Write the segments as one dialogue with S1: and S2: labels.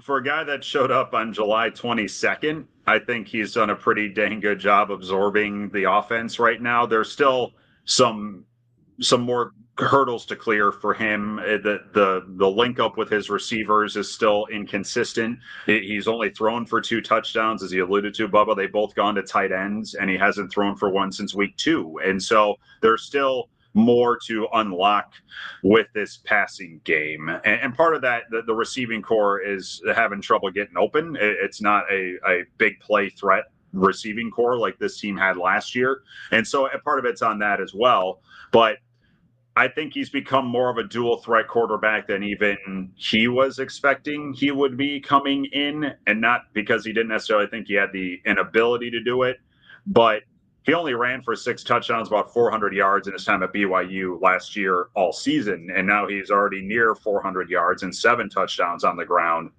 S1: For a guy that showed up on July 22nd, I think he's done a pretty dang good job absorbing the offense right now. There's still some more hurdles to clear for him. The link up with his receivers is still inconsistent. He's only thrown for 2 touchdowns, as he alluded to, Bubba. They've both gone to tight ends, and he hasn't thrown for one since week 2. And so there's still more to unlock with this passing game. And part of that, the receiving core is having trouble getting open. It's not a big play threat receiving core like this team had last year. And so part of it's on that as well. But I think he's become more of a dual threat quarterback than even he was expecting he would be coming in, and not because he didn't necessarily think he had the inability to do it, but he only ran for 6 touchdowns, about 400 yards in his time at BYU last year all season, and now he's already near 400 yards and 7 touchdowns on the ground.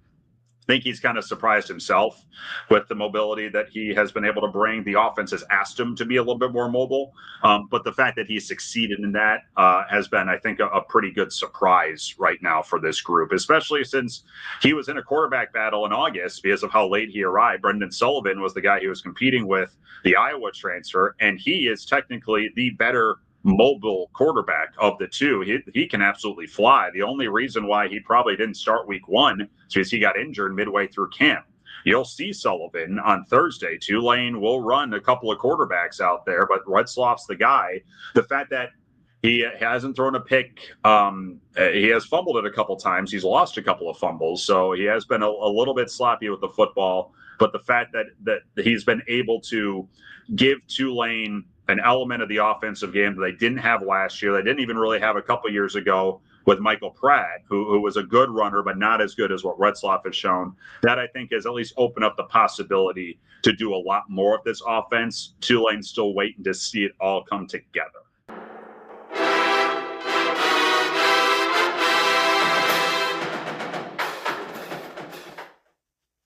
S1: I think he's kind of surprised himself with the mobility that he has been able to bring. The offense has asked him to be a little bit more mobile, but the fact that he's succeeded in that has been, I think, a pretty good surprise right now for this group, especially since he was in a quarterback battle in August because of how late he arrived. Brendan Sullivan was the guy he was competing with, the Iowa transfer, and he is technically the better mobile quarterback of the two. He can absolutely fly. The only reason why he probably didn't start week 1 is because he got injured midway through camp. You'll see Sullivan on Thursday. Tulane will run a couple of quarterbacks out there, but Retzlaff's the guy. The fact that he hasn't thrown a pick, he has fumbled it a couple times. He's lost a couple of fumbles, so he has been a little bit sloppy with the football. But the fact that he's been able to give Tulane an element of the offensive game that they didn't have last year, they didn't even really have a couple years ago with Michael Pratt, who was a good runner, but not as good as what Retzlaff has shown. That, I think, has at least opened up the possibility to do a lot more of this offense. Tulane's still waiting to see it all come together.